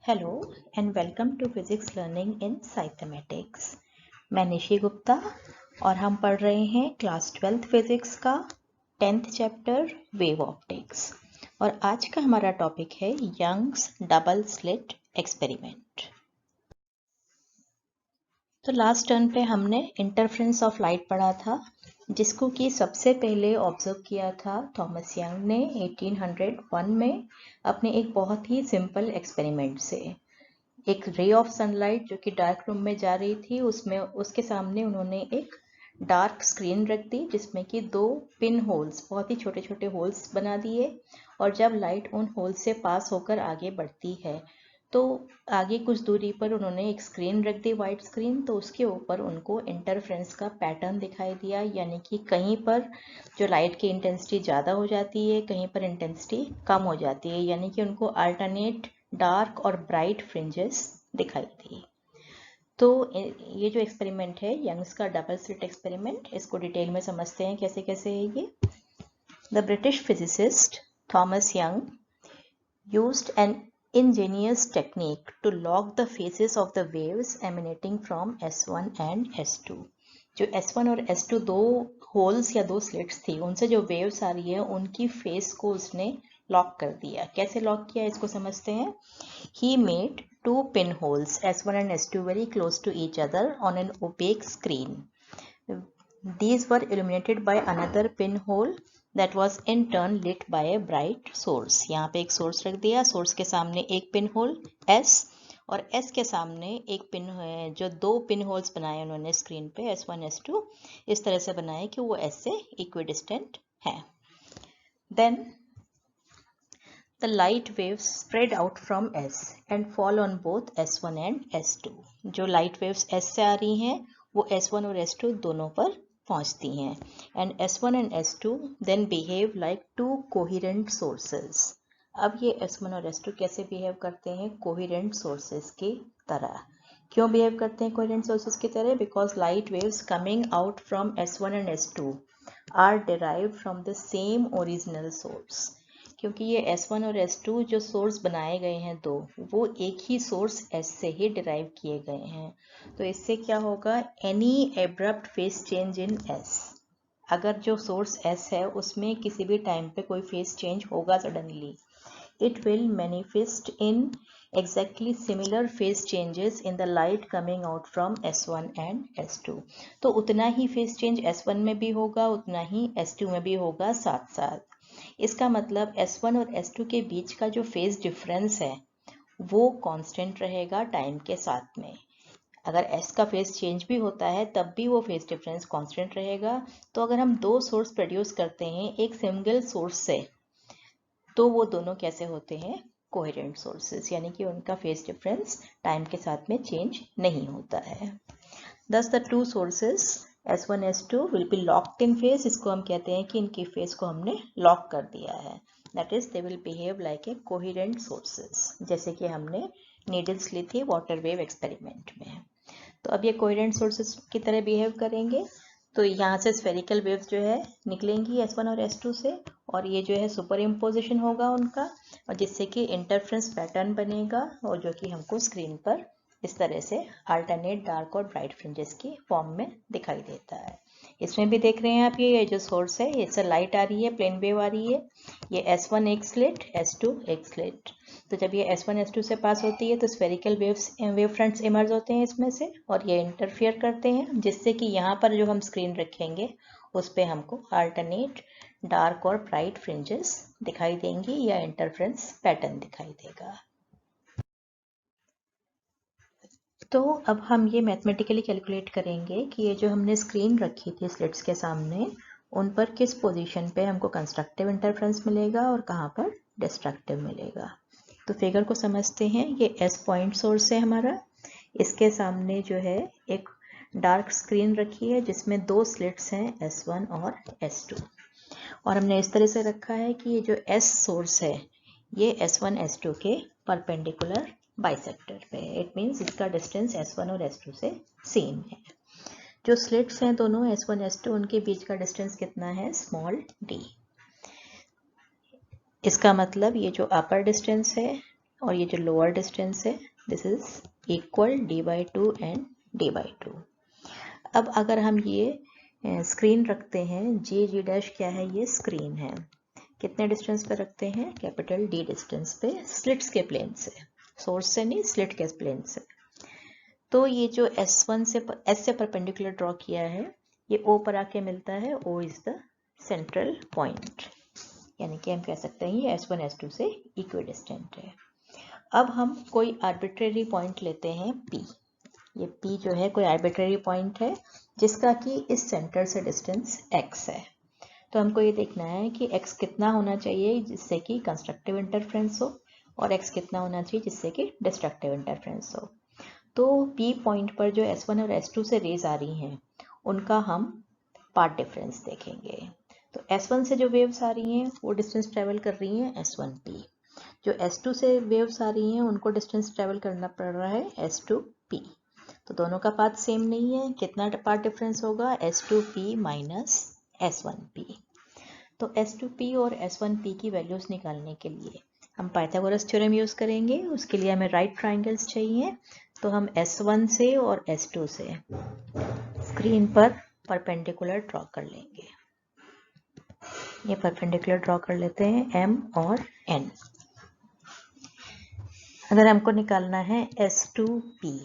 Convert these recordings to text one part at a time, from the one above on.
Hello and welcome to physics learning in Sythmatics. मैं निशी गुप्ता और हम पढ़ रहे हैं क्लास 12th फिजिक्स का 10th चैप्टर वेव ऑप्टिक्स। और आज का हमारा टॉपिक है यंग्स डबल स्लिट एक्सपेरिमेंट। तो लास्ट टर्न पे हमने इंटरफेरेंस ऑफ लाइट पढ़ा था, जिसको कि सबसे पहले ऑब्जर्व किया था थॉमस यंग ने 1801 में अपने एक बहुत ही सिंपल एक्सपेरिमेंट से। एक रे ऑफ सनलाइट जो कि डार्क रूम में जा रही थी, उसमें उसके सामने उन्होंने एक डार्क स्क्रीन रख दी जिसमें कि दो पिन होल्स, बहुत ही छोटे छोटे होल्स बना दिए। और जब लाइट उन होल्स से पास होकर आगे बढ़ती है तो आगे कुछ दूरी पर उन्होंने एक स्क्रीन रख दी, वाइट स्क्रीन। तो उसके ऊपर उनको इंटरफ्रेंस का पैटर्न दिखाई दिया, यानी कि कहीं पर जो लाइट की इंटेंसिटी ज़्यादा हो जाती है, कहीं पर इंटेंसिटी कम हो जाती है, यानी कि उनको अल्टरनेट डार्क और ब्राइट फ्रिंजेस दिखाई दी। तो ये जो एक्सपेरिमेंट है यंग्स का डबल स्लिट एक्सपेरिमेंट, इसको डिटेल में समझते हैं कैसे कैसे है ये। The British physicist Thomas young used N ingenious technique to log the faces of the waves emanating from S1 and S2। जो S1 और S2 दो होल्स या दो स्लिट्स थी, उनसे जो वेव्स आ रही है उनकी फेस को उसने लॉक कर दिया। कैसे लॉक किया इसको समझते हैं। He made two pinholes S1 and S2 very close to each other on an opaque screen. These were illuminated by another pinhole that was in turn lit by a bright source। यहाँ पे एक source रख दिया, source के सामने एक pin hole S और S के सामने एक पिन है। जो दो पिन होल्स बनाए उन्होंने स्क्रीन पे S1 S2 इस तरह से बनाए कि वो S से इक्विडिस्टेंट है। Then the light waves spread out from S and fall on both S1 and S2। जो light waves S से आ रही हैं वो S1 और S2 दोनों पर पहुंचती हैं। And S1 and S2 then behave like two coherent sources। अब ये S1 और S2 कैसे बिहेव करते हैं? कोहेरेंट सोर्सेस की तरह। क्यों बिहेव करते हैं कोहेरेंट सोर्सेस की तरह? Because light waves coming out from S1 and S2 are derived from the same original source। क्योंकि ये S1 और S2 जो सोर्स बनाए गए हैं दो, वो एक ही सोर्स S से ही डिराइव किए गए हैं। तो इससे क्या होगा? Any abrupt face change in S, अगर जो सोर्स S है उसमें किसी भी टाइम पे कोई फेस चेंज होगा suddenly, it will manifest in exactly similar phase changes in the light coming out from S1 and S2। तो उतना ही फेस चेंज S1 में भी होगा, उतना ही S2 में भी होगा साथ साथ। इसका मतलब S1 और S2 के बीच का जो फेज डिफरेंस है वो कांस्टेंट रहेगा टाइम के साथ में। अगर S का फेज चेंज भी होता है तब भी वो फेज डिफरेंस कांस्टेंट रहेगा। तो अगर हम दो सोर्स प्रोड्यूस करते हैं एक सिंगल सोर्स से, तो वो दोनों कैसे होते हैं? कोहेरेंट सोर्सेस, यानी कि उनका फेज डिफरेंस टाइम के साथ में चेंज नहीं होता है। Thus the two sources S1 S2 will be locked in phase। इसको हम कहते हैं कि इनकी फेस को हमने लॉक कर दिया है। That is they will behave like a coherent sources, जैसे कि हमने नीडल्स ली थी वाटर वेव एक्सपेरिमेंट में। तो अब ये कोहेरेंट सोर्सेस की तरह बिहेव करेंगे। तो यहाँ से स्फेरिकल वेव्स जो है निकलेंगी S1 और S2 से, और ये जो है सुपर इम्पोजिशन होगा उनका, और जिससे कि इंटरफ्रेंस पैटर्न बनेगा, और जो कि हमको स्क्रीन पर इस तरह से अल्टरनेट डार्क और ब्राइट फ्रिंजेस की फॉर्म में दिखाई देता है। इसमें भी देख रहे हैं आप, ये जो सोर्स है इससे लाइट आ रही है, प्लेन वेव आ रही है। ये S1 एक स्लिट, S2 एक स्लिट। तो जब ये S1 S2 से पास होती है तो स्फेरिकल वेव फ्रंट्स इमर्ज होते हैं इसमें से, और ये इंटरफियर करते हैं, जिससे कि यहाँ पर जो हम स्क्रीन रखेंगे उस पर हमको अल्टरनेट डार्क और ब्राइट फ्रिंजेस दिखाई देंगी या इंटरफ्रेंस पैटर्न दिखाई देगा। तो अब हम ये मैथमेटिकली कैलकुलेट करेंगे कि ये जो हमने स्क्रीन रखी थी स्लिट्स के सामने, उन पर किस पोजीशन पे हमको कंस्ट्रक्टिव इंटरफ्रेंस मिलेगा और कहाँ पर डिस्ट्रक्टिव मिलेगा। तो फिगर को समझते हैं। ये S पॉइंट सोर्स है हमारा, इसके सामने जो है एक डार्क स्क्रीन रखी है जिसमें दो स्लिट्स हैं S1 और S2, और हमने इस तरह से रखा है कि ये जो S सोर्स है ये S1 S2 के परपेंडिकुलर बाइसेक्टर पे है। इट मीन्स इसका डिस्टेंस S1 और S2 से सेम है। जो स्लिट्स हैं दोनों S1 S2, उनके बीच का डिस्टेंस कितना है? Small d। इसका मतलब ये जो अपर डिस्टेंस है और ये जो लोअर डिस्टेंस है this is equal d/2 and d/2। अब अगर हम ये स्क्रीन रखते हैं, जी डैश क्या है, ये स्क्रीन है, कितने डिस्टेंस पे रखते हैं, कैपिटल D डिस्टेंस पे, स्लिट्स के प्लेन से, सोर्स से नहीं, स्लिट के प्लेन से। तो ये जो S1 से S से परपेंडिकुलर ड्रॉ किया है, ये O पर आके मिलता है, O is the central point, यानी कि हम कह सकते हैं ये S1 S2 से इक्विडिस्टेंट है। अब हम कोई आर्बिट्रेरी पॉइंट लेते हैं P। ये P जो है कोई आर्बिट्रेरी पॉइंट है जिसका कि इस सेंटर से डिस्टेंस x है। तो हमको ये देखना है कि x कितना होना चाहिए जिससे कि कंस्ट्रक्टिव इंटरफेरेंस हो और x कितना होना चाहिए जिससे कि डिस्ट्रक्टिव इंटरफेरेंस हो। तो P पॉइंट पर जो S1 और S2 से रेज आ रही हैं उनका हम पाथ डिफरेंस देखेंगे। तो S1 से जो वेव्स आ रही हैं वो डिस्टेंस ट्रेवल कर रही हैं S1P, जो S2 से वेव्स आ रही हैं उनको डिस्टेंस ट्रेवल करना पड़ रहा है S2P। तो दोनों का पाथ सेम नहीं है, कितना पाथ डिफरेंस होगा, S2P माइनस S1P। तो S2P और S1P की वैल्यूज निकालने के लिए हम पाइथागोरस थ्योरम यूज करेंगे। उसके लिए हमें राइट ट्राइंगल्स चाहिए, तो हम S1 से और S2 से स्क्रीन पर परपेंडिकुलर ड्रॉ कर लेंगे। ये परपेंडिकुलर ड्रॉ कर लेते हैं M और N। अगर हमको निकालना है S2P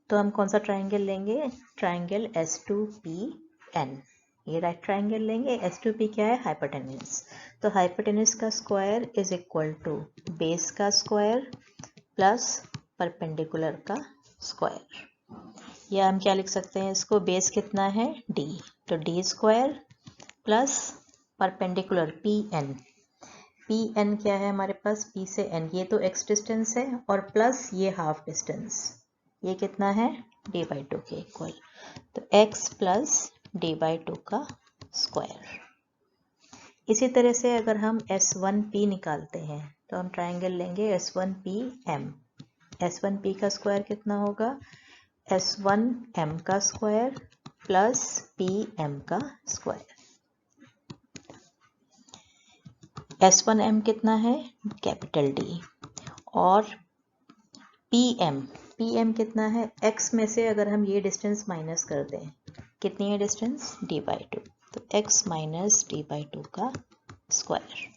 तो हम कौन सा ट्राइंगल लेंगे, ट्राइंगल S2PN। ये राइट ट्राइंगल लेंगे। S2P क्या है, हाइपोटेन्यूज। तो हाइपोटेन्यूज का square is equal to base का स्क्वायर प्लस परपेंडिकुलर का स्क्वायर। या हम क्या लिख सकते हैं इसको, बेस कितना है D, तो D square plus perpendicular PN। PN क्या है हमारे पास, P से N, ये तो x डिस्टेंस है और प्लस ये हाफ डिस्टेंस, ये कितना है d/2 के इक्वल, तो x प्लस d/2 का स्क्वायर। इसी तरह से अगर हम S1P निकालते हैं तो हम ट्राइंगल लेंगे S1PM। S1P का स्क्वायर कितना होगा, S1M का स्क्वायर प्लस PM का स्क्वायर। S1M कितना है, कैपिटल D, और PM कितना है, x में से अगर हम ये डिस्टेंस माइनस कर दें, कितनी है डिस्टेंस, d/2, तो x माइनस d/2 का स्क्वायर।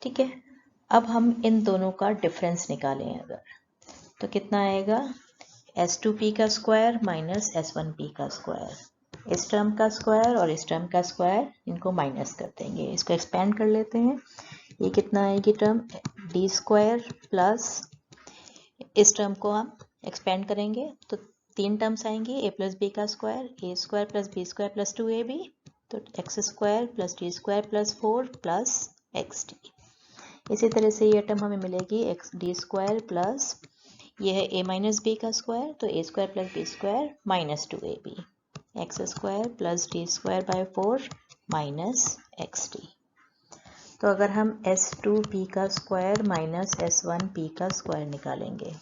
ठीक है, अब हम इन दोनों का डिफरेंस निकालें अगर, तो कितना आएगा, S2P का स्क्वायर माइनस S1P का स्क्वायर, इस टर्म का स्क्वायर और इस टर्म का स्क्वायर, इनको माइनस कर देंगे, इसको एक्सपेंड कर लेते हैं। ये कितना आएगी टर्म, d स्क्वायर प्लस, इस टर्म को हम एक्सपेंड करेंगे तो तीन टर्म्स आएंगी, a प्लस बी का square, a square plus B square plus 2ab, तो x square plus D square plus 4 plus x d. इसी तरह से ये टर्म हमें मिलेगी एक्स डी स्क्वायर प्लस, ये है a माइनस बी का स्क्वायर, तो a square plus B square minus 2ab, X square plus D square by 4 minus X D. तो अगर हम S2P का स्क्वायर माइनस S1P का स्क्वायर निकालेंगे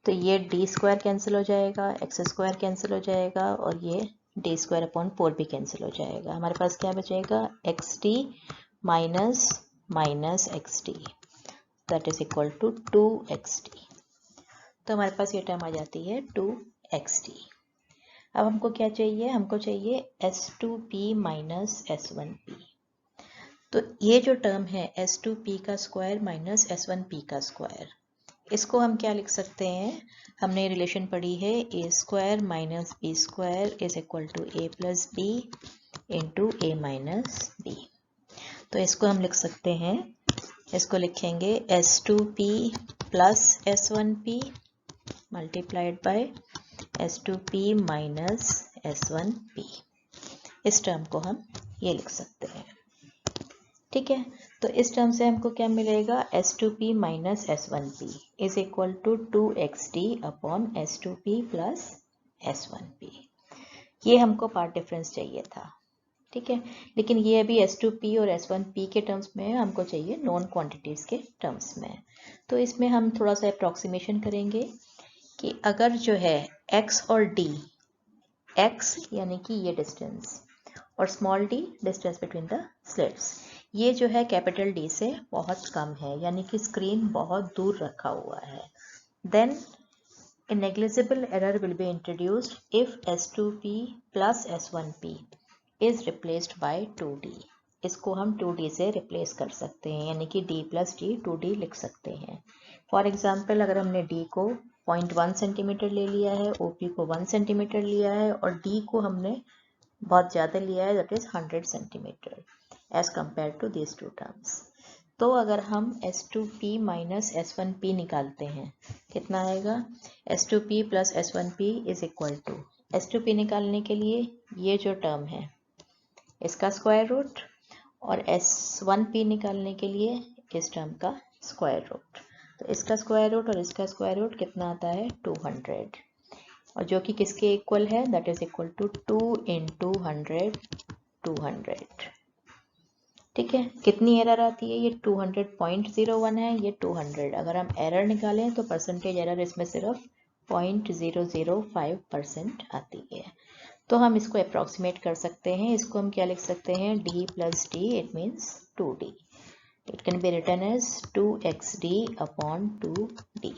तो ये d स्क्वायर कैंसिल हो जाएगा, एक्स स्क्वायर कैंसिल हो जाएगा और ये d स्क्वायर अपॉन 4 भी कैंसिल हो जाएगा। हमारे पास क्या बचेगा, XD minus minus XD that is equal to 2XD। तो हमारे पास ये टर्म आ जाती है 2XD। अब हमको क्या चाहिए, हमको चाहिए S2P माइनस S1P। तो ये जो टर्म है S2P का स्क्वायर माइनस S1P का स्क्वायर, इसको हम क्या लिख सकते हैं, हमने रिलेशन पढ़ी है a square minus B square is equal to a plus B into a minus B. तो इसको हम लिख सकते हैं, इसको लिखेंगे S2P plus S1P multiplied by S2P minus S1P। इस टर्म को हम ये लिख सकते हैं। ठीक है, तो इस टर्म से हमको क्या मिलेगा, S2P minus S1P is equal to 2XD upon S2P plus S1P। ये हमको पार्ट डिफरेंस चाहिए था। ठीक है, लेकिन ये अभी S2P और S1P के टर्म्स में है, हमको चाहिए नॉन क्वांटिटीज के टर्म्स में। तो इसमें हम थोड़ा सा अप्रॉक्सीमेशन करेंगे कि अगर जो है x और d, x यानी कि ये डिस्टेंस और small d distance between the slits, ये जो है कैपिटल डी से बहुत कम है, यानी कि स्क्रीन बहुत दूर रखा हुआ है। Then a negligible error will be introduced if S2P plus S1P is replaced by 2D। इसको हम 2D से रिप्लेस कर सकते हैं, यानी कि D plus D 2D लिख सकते हैं। फॉर एग्जाम्पल, अगर हमने D को 0.1 सेंटीमीटर ले लिया है, OP को 1 सेंटीमीटर लिया है और D को हमने बहुत ज़्यादा लिया है, that is 100 centimetre as compare to this two terms. तो अगर हम S2P माइनस S1P निकालते हैं, कितना आएगा? S2P plus S1P is equal to, S2P निकालने के लिए ये जो टर्म है इसका स्क्वायर रूट, और S1P निकालने के लिए इस टर्म का स्क्वायर रूट। तो इसका स्क्वायर रूट और इसका स्क्वायर रूट कितना आता है? 200, और जो कि किसके इक्वल है? That is equal to 2 into 100, 200। ठीक है, कितनी एरर आती है? ये 200.01 है, ये 200। अगर हम एरर निकालें तो परसेंटेज एरर इसमें सिर्फ 0.005% आती है। तो हम इसको अप्रॉक्सीमेट कर सकते हैं। इसको हम क्या लिख सकते हैं? d plus D, it means 2d। It can be written as 2xd upon 2d।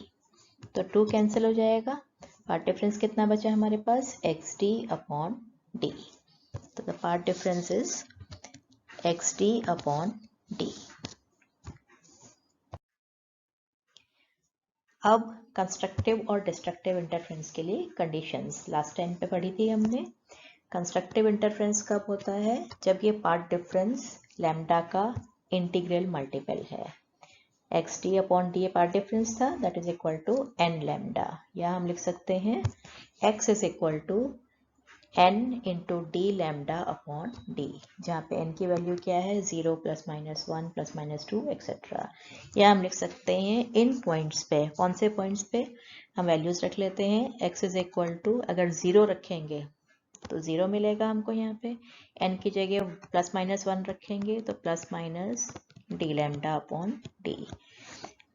तो 2 कैंसिल हो जाएगा, पार्ट डिफरेंस कितना बचा हमारे पास? xd upon d। तो the path difference is xd upon d। अब कंस्ट्रक्टिव और डिस्ट्रक्टिव इंटरफेरेंस के लिए कंडीशंस लास्ट टाइम पे पढ़ी थी हमने। कंस्ट्रक्टिव इंटरफेरेंस कब होता है? जब ये पार्ट डिफरेंस लैम्डा का इंटीग्रल मल्टीपल है। xd upon d path difference था, that is equal to n lambda, या हम लिख सकते हैं x is equal to n into d lambda upon d, जहाँ पे n की वैल्यू क्या है? 0 plus minus 1 plus minus 2 etcetera. या हम लिख सकते हैं इन पॉइंट्स पे, कौन से पॉइंट्स पे? हम वैल्यूज रख लेते हैं। x इज इक्वल टू, अगर 0 रखेंगे तो 0 मिलेगा हमको यहाँ पे, n की जगह प्लस माइनस 1 रखेंगे तो plus minus D lambda upon d,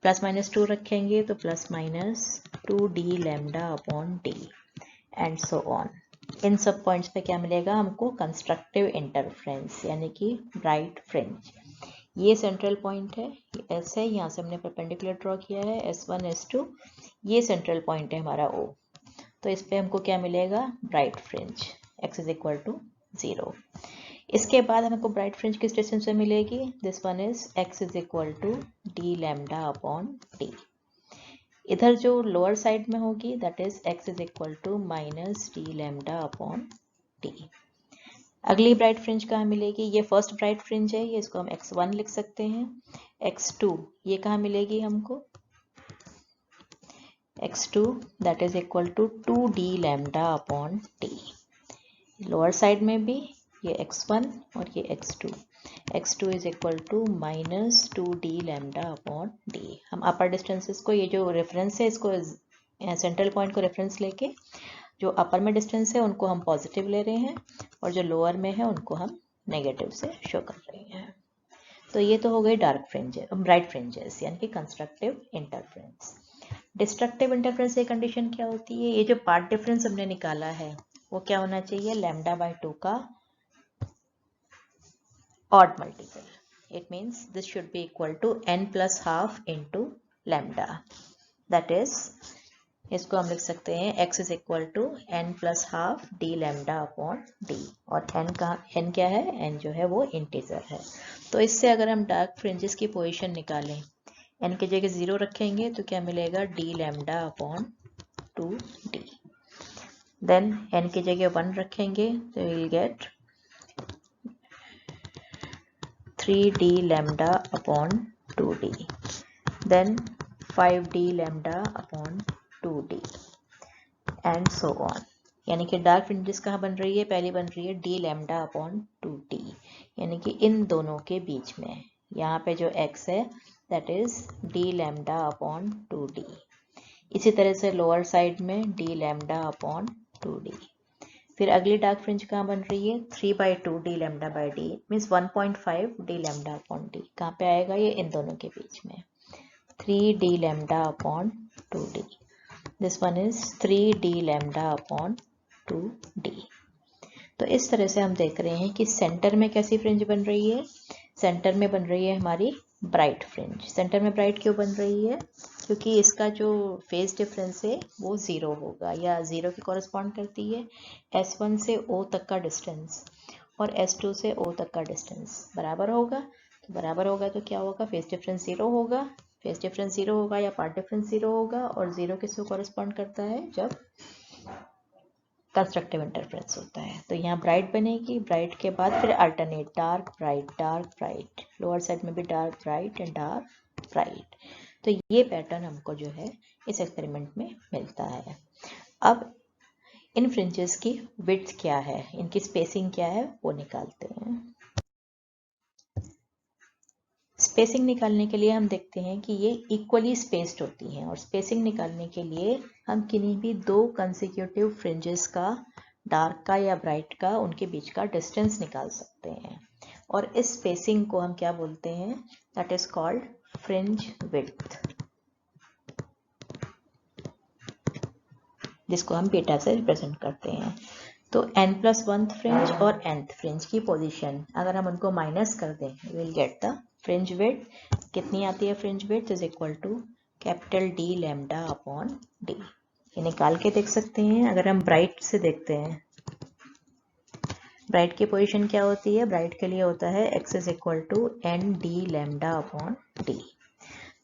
plus minus 2 रखेंगे तो plus minus 2 d lambda upon d, and so on. इन सब पॉइंट्स पे क्या मिलेगा हमको? कंस्ट्रक्टिव इंटरफेरेंस, यानी कि ब्राइट फ्रिंज। ये सेंट्रल पॉइंट है, ये S है, यहाँ से हमने परपेंडिकुलर ड्रॉ किया है S1 S2, ये सेंट्रल पॉइंट है हमारा O। तो इस पे हमको क्या मिलेगा? Bright fringe, x is equal to 0। इसके बाद हमको ब्राइट फ्रिंज किस डिस्टेंस पे मिलेगी? This one is x is equal to D lambda upon D. इधर जो लोअर साइड में होगी that is x is equal to minus D lambda upon D. अगली ब्राइट फ्रिंज कहाँ मिलेगी? ये फर्स्ट ब्राइट फ्रिंज है, ये इसको हम x1 लिख सकते हैं। x2 ये कहाँ मिलेगी हमको? x2 that is equal to 2d lambda upon D. Lower side में भी ये x1 और ये x2, x2 is equal to minus 2d lambda upon D. हम अपर डिस्टेंसेस को, ये जो रेफरेंस है इसको सेंट्रल पॉइंट को रेफरेंस लेके जो अपर में डिस्टेंस है उनको हम पॉजिटिव ले रहे हैं और जो लोअर में है उनको हम नेगेटिव से शो कर रहे हैं। तो ये तो हो गई डार्क फ्रिंजेस, ब्राइट फ्रिंजेस, यानी कि कंस्ट्रक्टिव इंटरफेरेंस। डिस्ट्रक्टिव इंटरफेरेंस की कंडीशन क्या होती है? ये जो पार्ट डिफरेंस हमने निकाला है वो क्या होना चाहिए? लैम्डा बाय 2 का odd multiple. It means this should be equal to n plus half into lambda. That is, इसको हम लिख सकते हैं x is equal to n plus half d lambda upon d, और n क्या है? n जो है वो इंटीजर है। तो इससे अगर हम डार्क फ्रिंजेस की पोजीशन निकालें, n की जगह 0 रखेंगे तो क्या मिलेगा? d lambda upon 2d। Then n की जगह 1 रखेंगे तो we'll get 3d lambda upon 2d, then 5d lambda upon 2d, and so on। यानी कि डार्क फ्रिंजेस कहाँ बन रही है? पहली बन रही है d lambda upon 2d, यानी कि इन दोनों के बीच में। यहाँ पे जो x है that is d lambda upon 2d। इसी तरह से लोअर साइड में d lambda upon 2d। फिर अगली डार्क फ्रिंज कहाँ बन रही है? 3/2 D lambda by D, means 1.5 D lambda upon D. कहाँ पे आएगा? ये इन दोनों के बीच में, 3 D lambda upon 2d। This one is 3 D lambda upon 2d। तो इस तरह से हम देख रहे हैं कि सेंटर में कैसी फ्रिंज बन रही है? सेंटर में बन रही है हमारी ब्राइट फ्रिंज। सेंटर में ब्राइट क्यों बन रही है? क्योंकि इसका जो फेज डिफरेंस है वो 0 होगा या 0 की कॉरेस्पॉन्ड करती है। S1 से O तक का डिस्टेंस और S2 से O तक का डिस्टेंस बराबर होगा। तो बराबर होगा तो क्या होगा? फेज डिफरेंस 0 होगा। फेज डिफरेंस 0 होगा या पार्ट डिफरेंस 0 होगा, और 0 किसको कॉरेस्पॉन्ड करता है? जब कंस्ट्रक्टिव इंटरफेरेंस होता है। तो यहाँ ब्राइट बनेगी, ब्राइट के बाद फिर alternate dark bright, lower side में भी dark bright and dark bright. तो ये पैटर्न हमको जो है इस एक्सपेरिमेंट में मिलता है। अब इन फ्रिंजेस की विड्थ क्या है, इनकी स्पेसिंग क्या है, वो निकालते हैं। स्पेसिंग निकालने के लिए हम देखते हैं कि ये इक्वली स्पेस्ड होती हैं, और स्पेसिंग निकालने के लिए हम किन्हीं भी दो कंसेक्यूटिव फ्रिंजेस का, डार्क का या ब्राइट का, उनके बीच का डिस्टेंस निकाल सकते हैं। और इस स्पेसिंग को हम क्या बोलते हैं? That is called fringe width, जिसको हम बीटा से रिप्रेजेंट करते हैं। तो n+1 फ्रिंज और nth फ्रिंज की पोजीशन अगर हम उनको माइनस कर दें, we will get the fringe width. कितनी आती है fringe width? Is equal to capital D lambda upon D। ये निकाल के देख सकते हैं। अगर हम ब्राइट से देखते हैं, ब्राइट की पोजीशन क्या होती है? ब्राइट के लिए होता है x is equal to ND lambda upon D।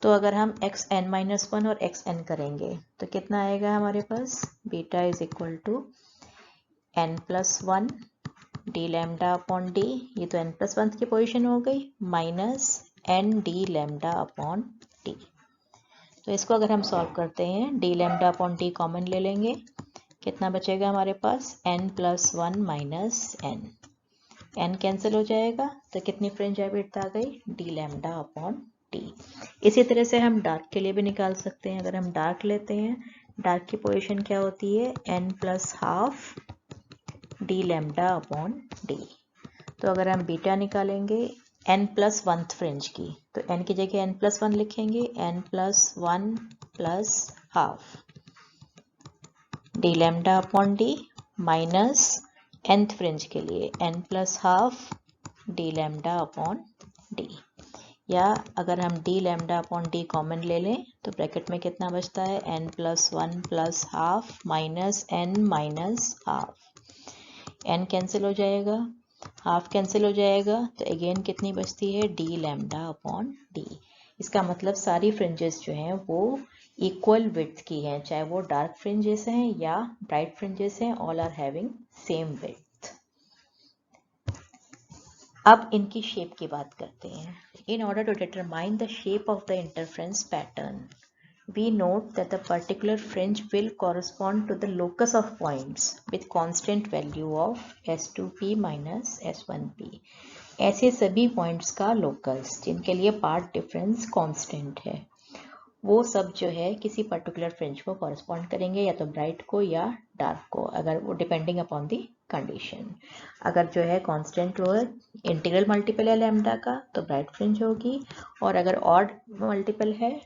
तो अगर हम xn-1 और xn करेंगे तो कितना आएगा हमारे पास? Beta is equal to n+1 d lambda upon d, ये तो n+1 की पोजीशन हो गई, minus ND lambda upon d। तो इसको अगर हम सॉल्व करते हैं, d lambda upon d common ले लेंगे, कितना बचेगा हमारे पास? n+1 माइनस n कैंसिल हो जाएगा, तो कितनी फ्रिंज विड्थ आ गई? d lambda upon d। इसी तरह से हम डार्क के लिए भी निकाल सकते हैं। अगर हम डार्क लेते हैं, डार्क की पोजीशन क्या होती है? n+12 d lambda upon d। तो अगर हम बीटा निकालेंगे n+1 फ्रिंज की, तो n की जगह n+1 लिखेंगे, n+1 plus half d lambda upon d, minus nth fringe के लिए n+12 d lambda upon d। या अगर हम d lambda upon d common ले लें तो ब्रैकेट में कितना बचता है? n+1 plus half minus n minus half. n cancel हो जाएगा, हाफ कैंसिल हो जाएगा, तो अगेन कितनी बचती है? d lambda upon d। इसका मतलब सारी फ्रिंजेस जो हैं वो इक्वल विड्थ की हैं, चाहे वो डार्क फ्रिंजेस हैं या ब्राइट फ्रिंजेस हैं, all are having same width. अब इनकी शेप की बात करते हैं। In order to determine the shape of the interference pattern, we note that the particular fringe will correspond to the locus of points with constant value of S2P minus S1P. ऐसे सभी points का locus जिनके लिए path difference constant है, वो सब जो है किसी पर्टिकुलर फ्रिंज को कॉरेस्पॉन्ड करेंगे, या तो ब्राइट को या डार्क को, अगर वो डिपेंडिंग अपॉन दी कंडीशन। अगर जो है कांस्टेंट वो इंटीग्रल मल्टीपल है लैम्डा का तो ब्राइट फ्रिंज होगी, और अगर ऑड मल्टीपल है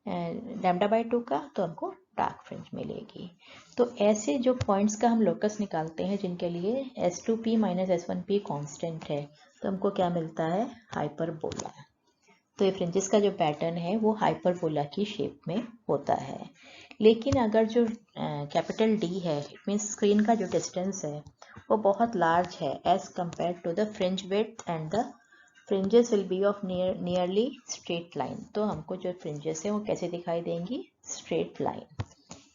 लैम्डा बाई 2 का तो हमको डार्क फ्रिंज मिलेगी। तो ऐसे जो पॉइंट्स का हम लोकस निकालते हैं जिनके लिए S2P माइनस S1P कांस्टेंट है, तो हमको क्या मिलता है? हाइपरबोला। तो ये फ्रिंजेस का जो पैटर्न है वो हाइपरबोला की शेप में होता है। लेकिन अगर जो कैपिटल D है, इट मीन्स स्क्रीन का जो डिस्टेंस है वो बहुत लार्ज है as compare to the fringe width, and the fringes will be of nearly straight line. तो हमको जो फ्रिंजेस है वो कैसे दिखाई देंगी? Straight line.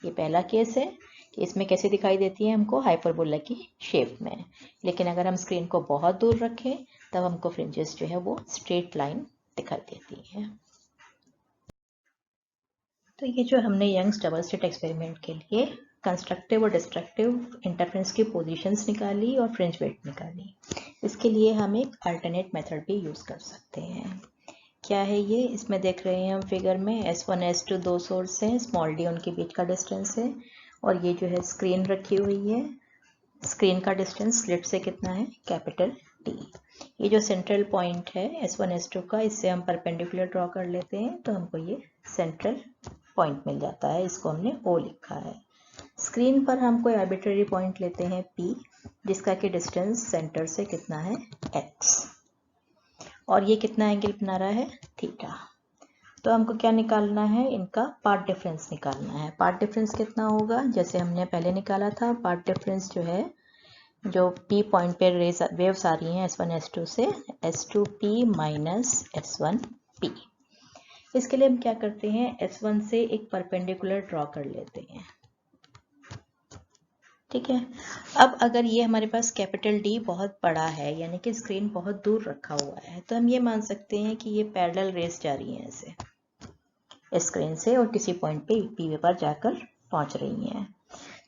ये पहला केस है कि इसमें कैसे दिखाई देती है हमको? हाइपरबोला की शेप में। लेकिन अगर हम स्क्रीन को बहुत दूर रखें तब हमको फ्रिंजेस जो है वो स्ट्रेट लाइन दिखाई देती है। तो ये जो हमने यंग्स डबल स्लिट एक्सपेरिमेंट के लिए कंस्ट्रक्टिव और डिस्ट्रक्टिव इंटरफेरेंस की पोजीशंस निकाली और फ्रिंज विड्थ निकाली, इसके लिए हम एक अल्टरनेट मेथड भी यूज़ कर सकते हैं। क्या है ये? इसमें देख रहे हैं हम फिगर में S1 S2 दो सोर्स हैं, स्मॉल d उनके बीच का डिस्टेंस है, और ये जो है स्क्रीन रखी हुई है, स्क्रीन का डिस्टेंस स्लिट से कितना है? Capital D। ये जो सेंट्रल पॉइंट है S1 S2 का, इससे हम परपेंडिकुलर ड्रॉ कर लेते हैं तो हमको ये सेंट्रल पॉइंट मिल जाता है, इसको हमने O लिखा है। स्क्रीन पर हम कोई आर्बिट्रेरी पॉइंट लेते हैं P, जिसका कि डिस्टेंस सेंटर से कितना है? X। और ये कितना एंगल बना रहा है, थीटा। तो हमको क्या निकालना है, इनका पार्ट डिफरेंस निकालना है। पार्ट डिफरेंस कितना होगा, जैसे हमने पहले निकाला था, पार्ट डिफरेंस जो है, जो P पॉइंट पे वेव्स आ रही हैं S1 S2 से, S2P माइनस S1P। इसके लिए हम क्या करते हैं, S1 से एक परपेंडिकुलर ड्रॉ कर लेते हैं, ठीक है। अब अगर ये हमारे पास कैपिटल D बहुत बड़ा है, यानी कि स्क्रीन बहुत दूर रखा हुआ है, तो हम ये मान सकते हैं कि ये पैरेलल रेस जा रही हैं ऐसे स्क्रीन से और किसी पॉइंट पे P पर जाकर पहुंच रही हैं।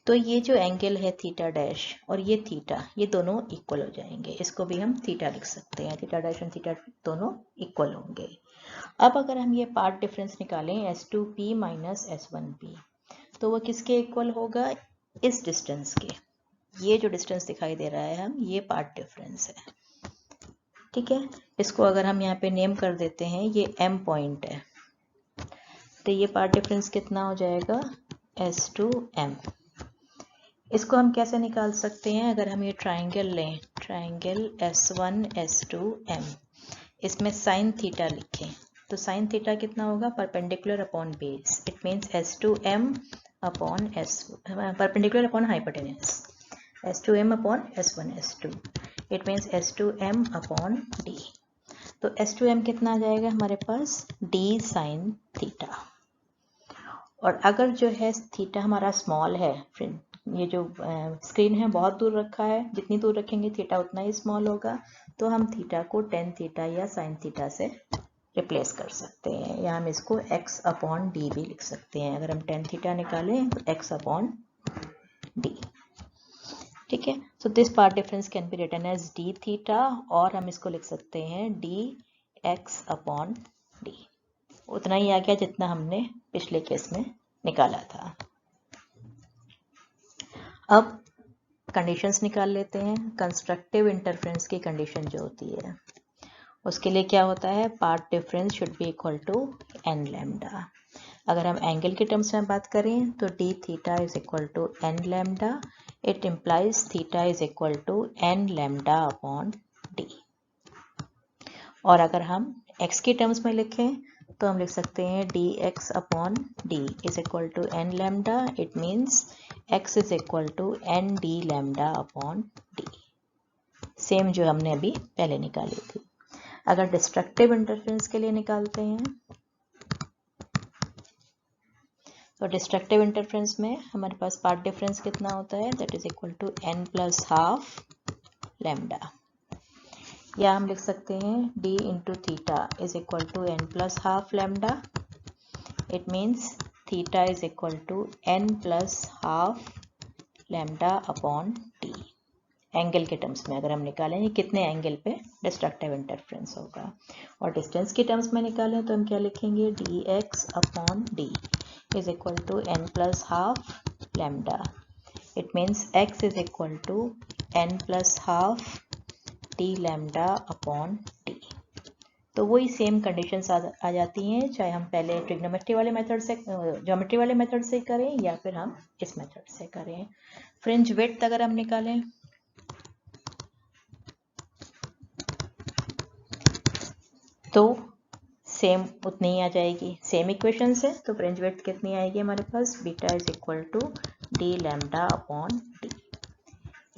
तो ये जो एंगल है थीटा डैश और ये थीटा, ये दोनों इक्वल हो जाएंगे। इसको भी हम थीटा लिख सकते हैं, थीटा डैश और थीटा दोनों इक्वल होंगे। अब अगर हम ये पार्ट डिफरेंस निकालें S2P माइनस S1P, तो वो किसके इक्वल होगा, इस डिस्टेंस के। ये जो डिस्टेंस दिखाई दे रहा है हम, ये पार्ट डिफरेंस है, ठीक है। इसको अगर हम यहाँ पे नेम कर देते हैं, ये M पॉइंट है, तो ये पार्ट डिफरेंस कितना हो जाएगा, S2M। इसको हम कैसे निकाल सकते हैं, अगर हम ये ट्राइंगल लें, ट्राइंगल S1 S2M, इसमें साइन थीटा लिखें, तो साइन थीटा कितना होगा, perpendicular upon base. It means S2M upon perpendicular upon hypotenuse, S2M upon S1 S2, it means S2M upon D। तो S2M कितना आ जाएगा हमारे पास, D साइन थीटा। और अगर जो है थीटा हमारा स्मॉल है, ये जो स्क्रीन है बहुत दूर रखा है, जितनी दूर रखेंगे थीटा उतना ही स्मॉल होगा, तो हम थीटा को टेन थीटा या साइन थीटा से रिप्लेस कर सकते हैं, या हम इसको x अपॉन डी भी लिख सकते हैं। अगर हम टेन थीटा निकालें तो x अपॉन डी, ठीक है। So this path difference can be written as D theta, और हम इसको लिख सकते हैं डी एक्स अपॉन डी। उतना ही आ गया जितना हमने पिछले केस में निकाला था। अब कंडीशंस निकाल लेते हैं। कंस्ट्रक्टिव इंटरफेरेंस की कंडीशन जो होती है, उसके लिए क्या होता है, path difference should be equal to N lambda. अगर हम एंगल के टर्म्स में बात करें तो D theta is equal to N lambda. It implies theta is equal to N lambda upon D. और अगर हम एक्स के टर्म्स में लिखें तो हम लिख सकते हैं D X upon D is equal to N lambda. It means X is equal to N D lambda upon D, same जो हमने अभी पहले निकाली थी। अगर डिस्ट्रक्टिव इंटरफेरेंस के लिए निकालते हैं तो डिस्ट्रक्टिव इंटरफेरेंस में हमारे पास पार्ट डिफरेंस कितना होता है, that is equal to N plus half lambda, या हम लिख सकते हैं d into theta is equal to N plus half lambda. It means theta is equal to N plus half lambda upon D. Angle के terms में अगर हम निकालें ये कितने एंगल पे डिस्ट्रक्टिव इंटरफेरेंस होगा, और डिस्टेंस के टर्म्स में निकालें तो हम क्या लिखेंगे, D X upon D is equal to N plus half lambda. It means X is equal to N plus half D lambda upon D. तो वही सेम कंडीशंस आ जाती हैं, चाहे हम पहले ट्रिग्नोमेट्री वाले मेथड से, ज्योमेट्री वाले मेथड से करें या फिर हम इस मेथड से करें। फ्रिंज विड्थ अगर हम निकालें तो सेम उतनी ही आ जाएगी, सेम इक्वेशन से। तो फ्रिंज विड्थ कितनी आएगी हमारे पास, beta is equal to D lambda upon d,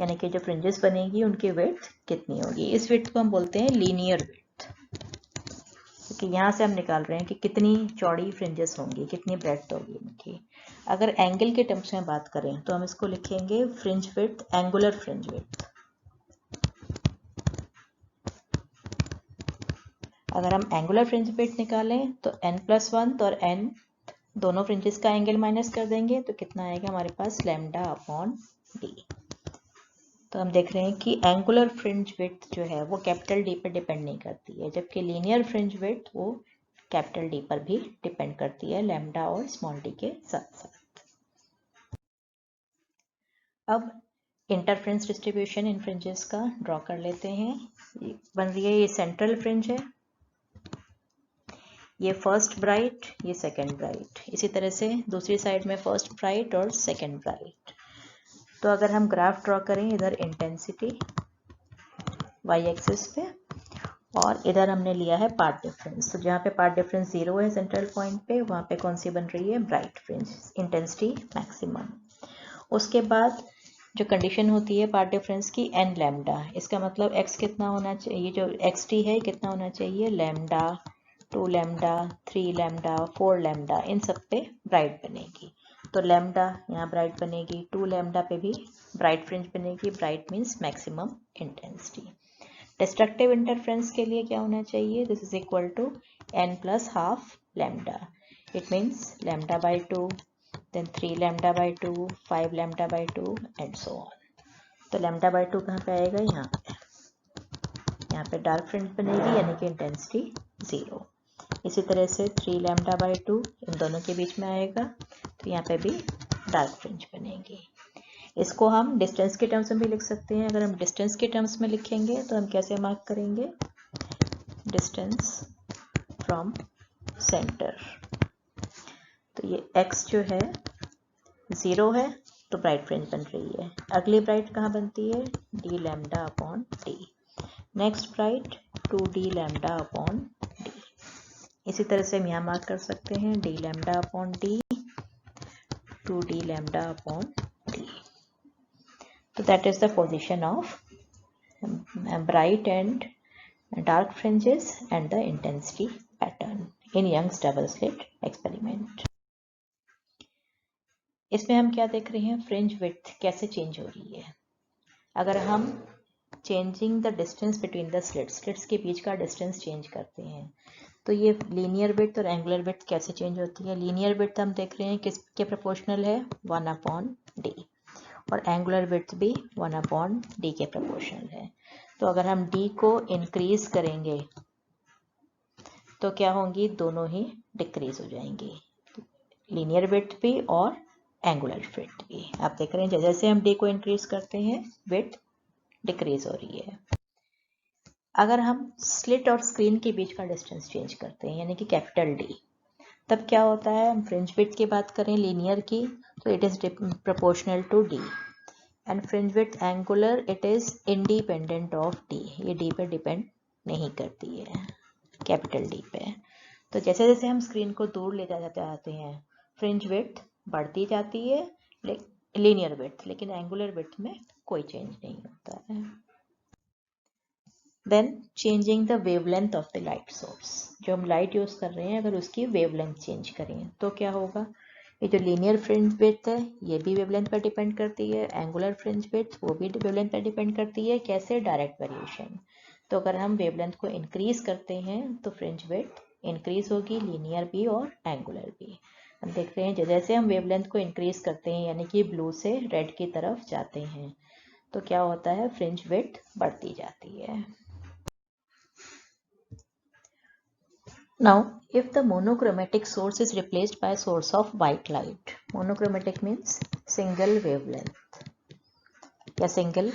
यानी कि जो फ्रिंजेस बनेगी उनकी विड्थ कितनी होगी। इस विड्थ को हम बोलते हैं लीनियर विड्थ, क्योंकि यहाँ से हम निकाल रहे हैं कि कितनी चौड़ी फ्रिंजेस होंगी, कितनी ब्रेड्थ होगी इनकी। अगर एंगल के टर्म्स में बात करें तो हम इसको लिखेंगे fringe width, angular fringe width. अगर हम एंगुलर फ्रिंज विड्थ निकालें तो n+1 और n दोनों फ्रिंजेस का एंगल माइनस कर देंगे तो कितना आएगा हमारे पास, लैम्डा अपॉन डी। तो हम देख रहे हैं कि एंगुलर फ्रिंज विड्थ जो है वो कैपिटल डी पर डिपेंड नहीं करती है, जबकि लीनियर फ्रिंज विड्थ वो कैपिटल डी पर भी डिपेंड करती है, लैम्डा और स्मॉल डी के साथ साथ। अब इंटरफ्रेंस डिस्ट्रीब्यूशन इन फ्रिंजेस का ड्रॉ कर लेते हैं। बन रही है, ये सेंट्रल फ्रिंज है, ये फर्स्ट ब्राइट, ये सेकंड ब्राइट, इसी तरह से दूसरी साइड में फर्स्ट ब्राइट और सेकंड ब्राइट। तो अगर हम ग्राफ ड्रॉ करें, इधर इंटेंसिटी वाई एक्सिस पे और इधर हमने लिया है पाथ डिफरेंस। तो जहाँ पे पाथ डिफरेंस 0 है सेंट्रल पॉइंट पे, वहाँ पे कौन सी बन रही है, ब्राइट फ्रिंज, इंटेंसिटी मैक्सिमम। उसके बाद जो कंडीशन होती है पाथ डिफरेंस की, n लैम्डा, इसका मतलब x कितना होना चाहिए, जो xt है कितना होना चाहिए, लैम्डा, 2 लैम्डा, 3 लैम्डा, 4 लैम्डा, इन सब पे ब्राइट बनेगी। तो लैम्डा यहाँ ब्राइट बनेगी, 2 लैम्डा पे भी ब्राइट फ्रिंज बनेगी। Bright means maximum intensity. Destructive interference के लिए क्या होना चाहिए, this is equal to n plus half lambda. It means lambda by 2, then 3 lambda by 2, 5 lambda by 2 and so on। तो lambda by 2 कहाँ पे आएगा, यहाँ पे डार्क फ्रिंज बनेगी, यानी कि इंटेंसिटी 0। इसी तरह से 3 lambda by 2 इन दोनों के बीच में आएगा, तो यहाँ पे भी डार्क फ्रिंज बनेगी। इसको हम डिस्टेंस के टर्म्स में भी लिख सकते हैं। अगर हम डिस्टेंस के टर्म्स में लिखेंगे तो हम कैसे मार्क करेंगे, डिस्टेंस फ्रॉम सेंटर। तो ये x जो है 0 है तो ब्राइट फ्रिंज बन रही है। अगली ब्राइट कहाँ बनती है, d lambda upon d। Next bright 2d lambda upon d। इसी तरह से हम यहाँ मार्क कर सकते हैं d lambda upon d, 2d lambda upon d। तो that is the position of bright and dark fringes and the intensity pattern in Young's double slit experiment. इसमें हम क्या देख रहे हैं, फ्रिंज विड्थ कैसे चेंज हो रही है। अगर हम changing the distance between the slits के बीच का डिस्टेंस चेंज करते हैं, तो ये लीनियर विड्थ और एंगुलर विड्थ कैसे चेंज होती है। लीनियर विड्थ हम देख रहे हैं किसके प्रोपोर्शनल है, 1 अपॉन डी, और एंगुलर विड्थ भी 1 अपॉन डी के प्रोपोर्शनल है। तो अगर हम डी को इंक्रीज करेंगे तो क्या होंगी, दोनों ही डिक्रीज हो जाएंगी, लीनियर विड्थ भी और एंगुलर विड्थ भी। आप देख रहे हैं जैसे हम डी को इंक्रीज करते हैं विड्थ डिक्रीज हो रही है। अगर हम स्लिट और स्क्रीन के बीच का डिस्टेंस चेंज करते हैं, यानी कि कैपिटल डी, तब क्या होता है, हम फ्रिंज विड्थ की बात करें लीनियर की, तो it is proportional to D, and fringe width angular it is independent of D, ये डी पे डिपेंड नहीं करती है, कैपिटल डी पे। तो जैसे जैसे हम स्क्रीन को दूर ले जाते हैं, फ्रिंज विड्थ बढ़ती जाती है, लीनियर विड्थ, लेकिन एंगुलर विड्थ में कोई चेंज नहीं होता है। Then changing the wavelength of the light source, जो हम लाइट यूज कर रहे हैं अगर उसकी वेवलेंथ चेंज करें तो क्या होगा, ये जो लीनियर फ्रिंज विड्थ है ये भी वेवलेंथ पर डिपेंड करती है, एंगुलर फ्रिंज विड्थ वो भी वेवलेंथ पर डिपेंड करती है। कैसे, डायरेक्ट वेरिएशन। तो अगर हम वेवलेंथ को इंक्रीज करते हैं तो फ्रिंज विड्थ इंक्रीज होगी, लीनियर भी और एंगुलर भी। हम देख रहे हैं जैसे हम वेवलेंथ को इंक्रीज करते हैं, यानी कि ब्लू से रेड की तरफ जाते हैं, तो क्या होता है, फ्रिंज विड्थ बढ़ती जाती है। Now, if the monochromatic source is replaced by a source of white light, monochromatic means single wavelength या single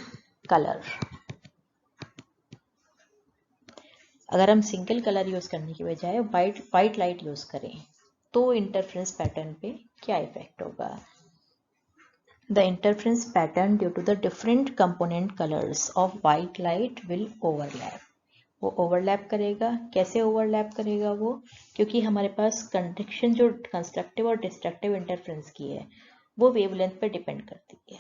color। अगर हम सिंगल कलर यूज करने की बजाय वाइट लाइट यूज करें तो इंटरफ्रेंस पैटर्न पे क्या इफेक्ट होगा। The interference pattern due to the different component colors of white light will overlap। वो ओवरलैप करेगा, कैसे ओवरलैप करेगा वो, क्योंकि हमारे पास कंडक्शन जो कंस्ट्रक्टिव और डिस्ट्रक्टिव इंटरफ्रेंस की है वो वेवलेंथ पे डिपेंड करती है।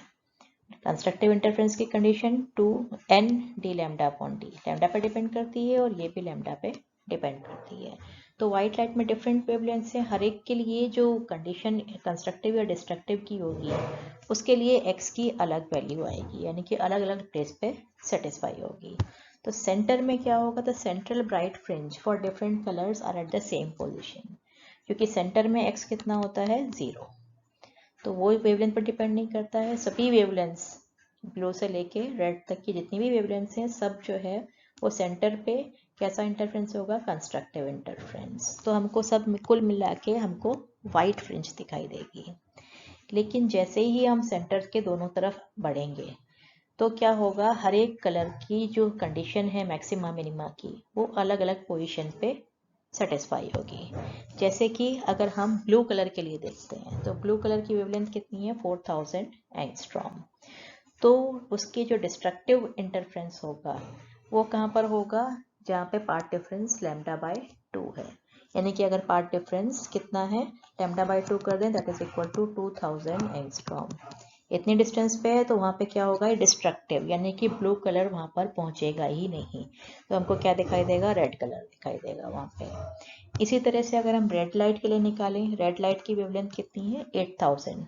कंस्ट्रक्टिव इंटरफ्रेंस की condition 2n d lambda upon D, lambda पे डिपेंड करती है और ये भी लैम्डा पे डिपेंड करती है। तो व्हाइट लाइट में डिफरेंट वेवलेंथ है, हर एक के लिए जो कंडीशन कंस्ट्रक्टिव या डिस्ट्रक्टिव की होगी उसके लिए x की अलग वैल्यू आएगी, यानी कि अलग अलग टेस्ट पे सेटिस्फाई होगी। तो सेंटर में क्या होगा, the central bright fringe for different colours are at the same position, क्योंकि सेंटर में x कितना होता है 0, तो वो वेवलेंथ पर डिपेंड नहीं करता है। सभी वेवलेंथ्स ब्लू से लेके रेड तक की जितनी भी वेवलेंथ्स हैं सब जो है वो सेंटर पे कैसा इंटरफ्रेंस होगा, कंस्ट्रक्टिव इंटरफ्रेंस। तो हमको सब कुल मिला के हमको वाइट फ्रिंज दिखाई देगी। लेकिन जैसे ही हम सेंटर के दोनों तरफ बढ़ेंगे तो क्या होगा, हर एक कलर की जो कंडीशन है मैक्सिमा मिनिमा की वो अलग अलग पोजीशन पे सेटिस्फाई होगी। जैसे कि अगर हम ब्लू कलर के लिए देखते हैं तो ब्लू कलर की वेवलेंथ कितनी है, 4000 एंगस्ट्रॉम। तो उसके जो डिस्ट्रक्टिव इंटरफ्रेंस होगा वो कहाँ पर होगा, जहाँ पे पार्ट डिफरेंस λ/2 है, यानी कि अगर पार्ट डिफरेंस कितना है λ/2 कर दें that is equal to 2000 angstrom. इतनी डिस्टेंस पे है तो वहाँ पे क्या होगा, डिस्ट्रक्टिव, यानी कि ब्लू कलर वहाँ पर पहुँचेगा ही नहीं, तो हमको क्या दिखाई देगा, रेड कलर दिखाई देगा वहाँ पे। इसी तरह से अगर हम रेड लाइट के लिए निकालें, रेड लाइट की वेवलेंथ कितनी है 8000,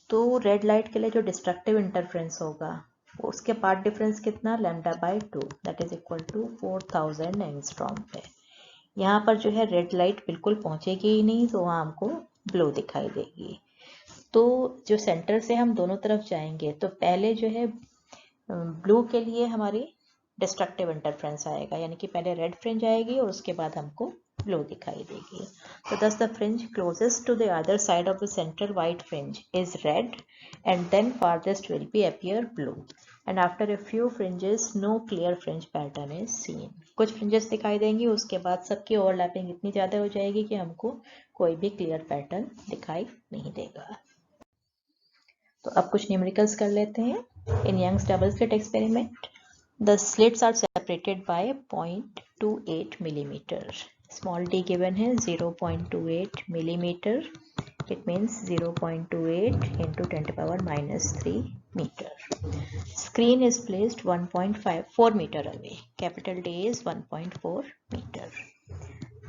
तो रेड लाइट के लिए जो डिस्ट्रक्टिव इंटरफ्रेंस होगा उसके पार्ट डिफरेंस कितना λ/2 that is equal to 4000 angstrom पे। यहाँ पर जो है रेड लाइट बिल्कुल पहुँचेगी ही नहीं, तो वहाँ हमको ब्लू दिखाई देगी। तो जो सेंटर से हम दोनों तरफ जाएंगे तो पहले जो है ब्लू के लिए हमारी डिस्ट्रक्टिव इंटरफ्रेंस आएगा, यानी कि पहले रेड फ्रिंज आएगी और उसके बाद हमको ब्लू दिखाई देगी। So thus the fringe closest to the other side of the center white fringe is red and then farthest will be appear blue, and after a few fringes no clear fringe pattern is seen। कुछ fringes दिखाई देंगी, उसके बाद सबकी overlapping इतनी ज़्यादा हो जाएगी कि हमको कोई भी क्लियर पैटर्न दिखाई नहीं देगा। तो अब कुछ न्यूमेरिकल्स कर लेते हैं। In Young's double slit experiment the slits are separated by 0.28 millimetre. Small d given है 0.28 millimeter, it means 0.28 into 10 to power minus 3 meter. Screen is placed 1.54 meter away, capital D is 1.4 meter.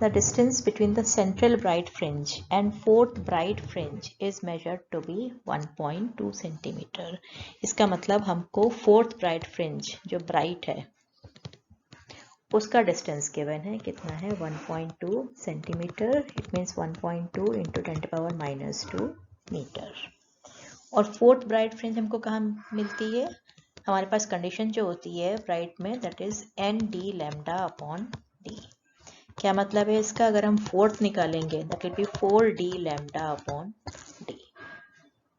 The distance between the central bright fringe and fourth bright fringe is measured to be 1.2 centimeter. इसका मतलब हमको fourth bright fringe जो bright है उसका distance given है, कितना है 1.2 centimetre, it means 1.2 into 10 to power minus 2 metre. और फोर्थ ब्राइट फ्रिंज हमको कहाँ मिलती है, हमारे पास कंडीशन जो होती है ब्राइट में that is ND lambda upon D। क्या मतलब है इसका, अगर हम फोर्थ निकालेंगे that will be 4D lambda upon D।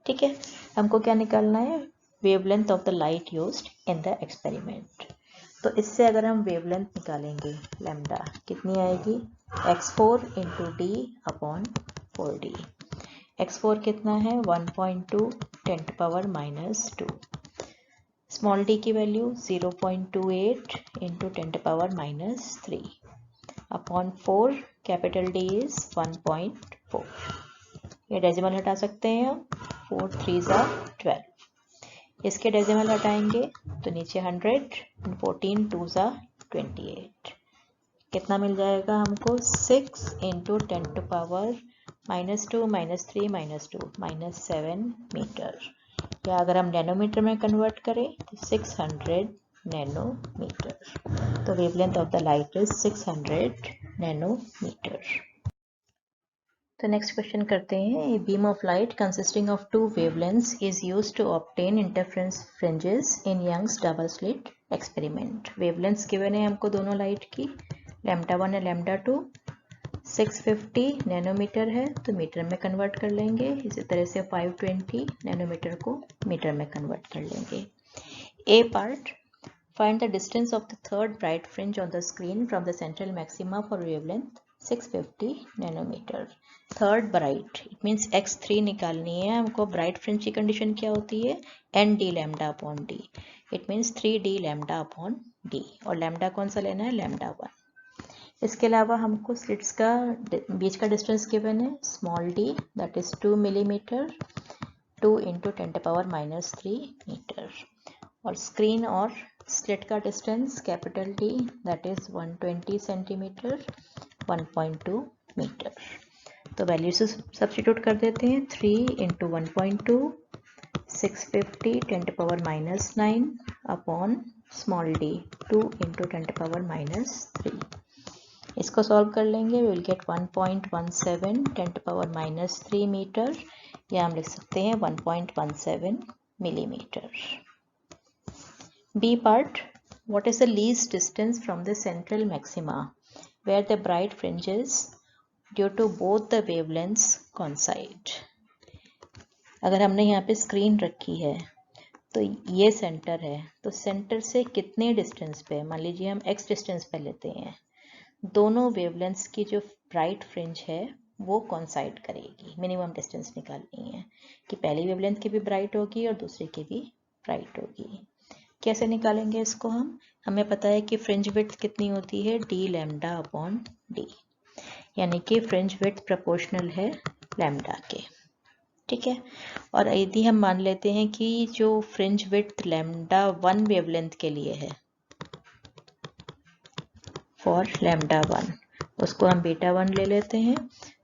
ठीक है, हमको क्या निकालना है, wavelength of the light used in the experiment. तो इससे अगर हम वेवलेंथ निकालेंगे लैम्डा कितनी आएगी, x4 into D upon 4D। x4 कितना है 1.2 10 to power minus 2, small d की value 0.28 into 10 to power minus 3 upon 4, capital D is 1.4। ये डेसिमल हटा सकते हैं हम, 4 3 12, इसके डेसिमल हटाएंगे तो नीचे 100, 14 2 28, कितना मिल जाएगा हमको 6 into 10 to power minus 2 minus 3 minus 2 minus 7 metre, या अगर हम नैनोमीटर में कन्वर्ट करें तो 600 नैनोमीटर। तो wavelength of the light is 600 nanometre. तो नेक्स्ट क्वेश्चन करते हैं, a beam of light consisting of two wavelengths is used to obtain interference fringes in Young's double slit experiment. Wavelengths given है हमको दोनों light की, λ1 है λ2, 650 nanometre है तो मीटर में कन्वर्ट कर लेंगे, इसी तरह से 520 नैनोमीटर को मीटर में कन्वर्ट कर लेंगे। A part, find the distance of the third bright fringe on the screen from the central maxima for wavelength 650 nanometer. Third bright it means x3 निकालनी है हमको। ब्राइट फ्रिंज की कंडीशन क्या होती है, ND lambda upon D, it means 3D lambda upon D, और lambda कौन सा लेना है, λ1। इसके अलावा हमको स्लिट्स का बीच का डिस्टेंस गिवन है, small d that is 2 millimetre, 2 into 10 to power minus 3 metre, और स्क्रीन और स्लिट का distance capital D that is 120 centimetre, 1.2 metre. तो वैल्यू से सब्स्टिट्यूट कर देते हैं, 3 into 1.2 650 10 to power minus 9 upon small d 2 into 10 to power minus 3। इसको solve कर लेंगे, we will get 1.17 10 to power minus 3 metre, या हम लिख सकते हैं 1.17 millimetre. B part, what is the least distance from the central maxima where the bright fringes due to both the wavelengths coincide। अगर हमने यहाँ पे स्क्रीन रखी है तो ये सेंटर है, तो सेंटर से कितने डिस्टेंस पे, मान लीजिए हम x डिस्टेंस पे लेते हैं, दोनों वेवलेंथ्स की जो ब्राइट फ्रिंज है वो कॉन्साइड करेगी। मिनिमम डिस्टेंस निकालनी है कि पहली वेवलेंथ की भी ब्राइट होगी और दूसरे की भी ब्राइट होगी। कैसे निकालेंगे इसको हम? हमें पता है कि फ्रिंज विड्थ कितनी होती है, डी लैम्डा अपॉन डी, यानी कि फ्रिंज विड्थ प्रोपोर्शनल है लैम्डा के। ठीक है, और यदि हम मान लेते हैं कि जो फ्रिंज विड्थ लैम्डा 1 वेवलेंथ के लिए है, फॉर लैम्डा 1, उसको हम बीटा 1 ले लेते हैं।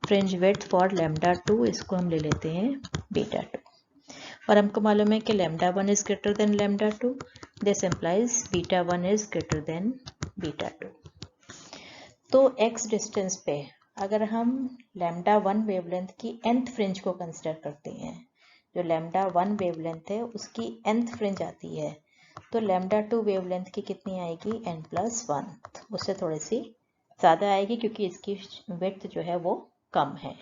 फ्रिंज विड्थ फॉर लैम्डा 2, इसको हम ले लेते हैं बीटा 2। और हमको मालूम है कि lambda 1 is greater than lambda 2, this implies beta 1 is greater than beta 2। तो x डिस्टेंस पे अगर हम लैम्डा 1 वेवलेंथ की nth फ्रिंज को कंसिडर करते हैं, जो लैम्डा 1 वेवलेंथ है उसकी nth फ्रिंज आती है, तो लैम्डा 2 वेवलेंथ की कितनी आएगी, n+1, उससे थोड़ी सी ज़्यादा आएगी क्योंकि इसकी विड्थ जो है वो कम है।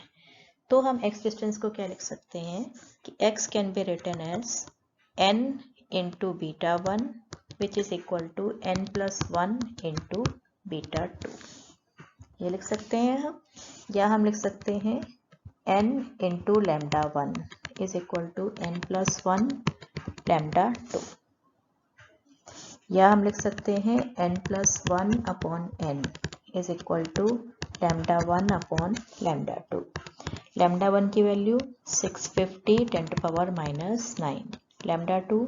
तो हम x डिस्टेंस को क्या लिख सकते हैं कि x can be written as n into beta 1 which is equal to n+1 into beta 2, ये लिख सकते हैं हम। या हम लिख सकते हैं n into lambda 1 is equal to n+1 lambda 2, या हम लिख सकते हैं n+1 upon n is equal to lambda 1 upon lambda 2। Lambda 1 की वैल्यू 650 10⁻⁹, लैम्डा 2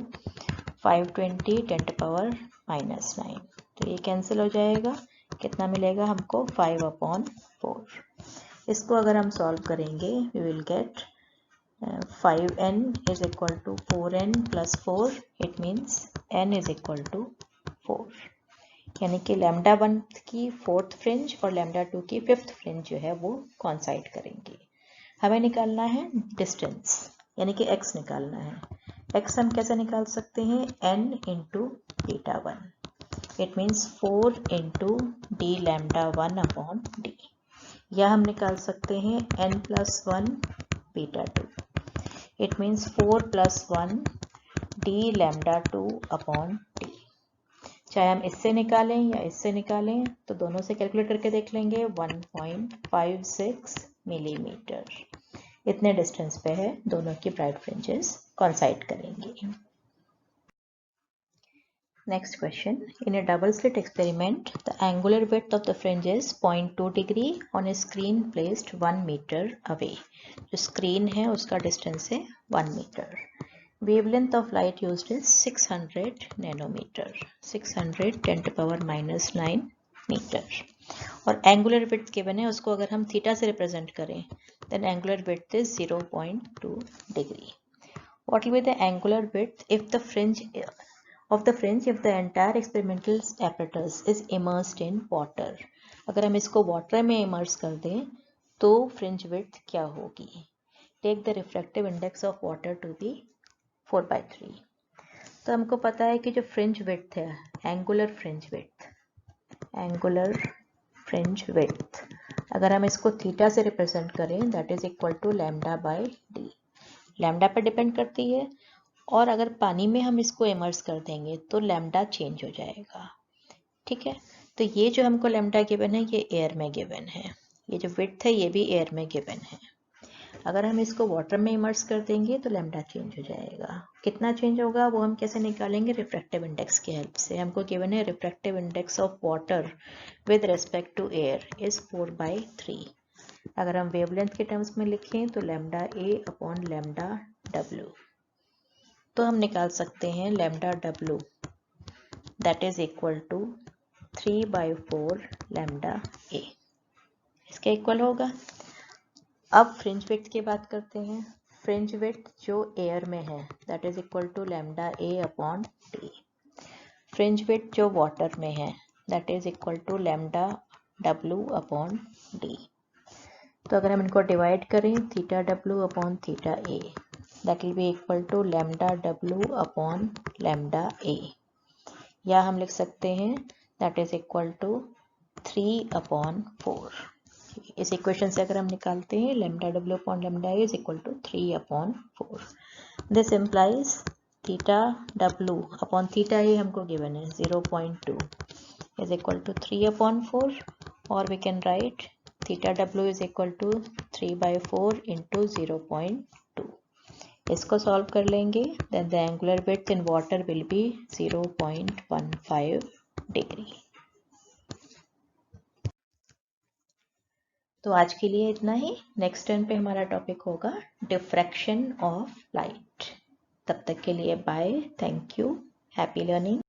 520 10⁻⁹, तो ये कैंसिल हो जाएगा। कितना मिलेगा हमको, 5/4। इसको अगर हम सॉल्व करेंगे we will get 5n is equal to 4n plus 4, it means n is equal to 4, यानी कि लैम्डा 1 की 4th फ्रिंज और लैम्डा 2 की 5th फ्रिंज जो है वो कॉन्साइड करेंगे। हमें निकालना है डिस्टेंस, यानी कि x निकालना है। x हम कैसे निकाल सकते हैं, n into beta 1, it means 4 into d lambda 1 upon D, या हम निकाल सकते हैं n+1 beta 2, it means 4 + 1 D lambda 2 upon D. चाहे हम इससे निकालें या इससे निकालें तो दोनों से कैलकुलेट करके देख लेंगे, 1.56 मिलीमीटर, इतने डिस्टेंस पे है, दोनों की ब्राइट फ्रिंजेस कॉन्साइड करेंगे। Next question. In a double slit experiment, the angular width of the fringe is 0.2 degree on a screen placed 1 meter away. जो screen है उसका distance है 1 meter. Wavelength of light used is 600 nanometer. 600 10⁻⁹ meter. और angular width given है, उसको अगर हम theta से represent करें, then angular width is 0.2 degree. What will be the angular width if the fringe if the entire experimental apparatus is immersed in water? अगर हम इसको वाटर में इमर्स कर दें तो फ्रिंज विड्थ क्या होगी? Take the refractive index of water to be 4/3। तो हमको पता है कि जो फ्रिंज विड्थ है, एंगुलर फ्रिंज विड्थ, अगर हम इसको थीटा से रिप्रेजेंट करें that is equal to lambda by D. Lambda पर डिपेंड करती है, और अगर पानी में हम इसको इमर्स कर देंगे तो लैम्डा चेंज हो जाएगा। ठीक है, तो ये जो हमको लैम्डा गिवन है ये एयर में गिवन है, ये जो विड्थ है ये भी एयर में गिवन है। अगर हम इसको वाटर में इमर्स कर देंगे तो लैम्डा चेंज हो जाएगा। कितना चेंज होगा वो हम कैसे निकालेंगे, रिफ्रैक्टिव इंडेक्स की हेल्प से। हमको गिवन है refractive index of water with respect to air is 4/3। अगर हम वेवलेंथ के टर्म्स में लिखें तो लैम्डा ए अपॉन लैम्डा डब्ल्यू, तो हम निकाल सकते हैं लैम्डा डब्ल्यू that is equal to 3/4 lambda a, इसके इक्वल होगा। अब फ्रिंज विड्थ की बात करते हैं। फ्रिंज विड्थ जो एयर में है that is equal to lambda A upon D. Fringe width जो वाटर में है that is equal to lambda W upon D. तो अगर हम इनको डिवाइड करें, theta W upon theta A that will be equal to lambda w upon lambda a, या हम लिख सकते हैं that is equal to 3/4। इस इक्वेशन से अगर हम निकालते हैं lambda w upon lambda a is equal to 3/4। this implies theta w upon theta a हमको given है 0.2 is equal to 3/4, or we can write theta w is equal to 3/4 into 0.2, इसको solve कर लेंगे, then the angular width in water will be 0.15 degree. तो आज के लिए इतना ही। नेक्स्ट टर्न पे हमारा टॉपिक होगा डिफ्रैक्शन ऑफ लाइट। तब तक के लिए bye, thank you, happy learning.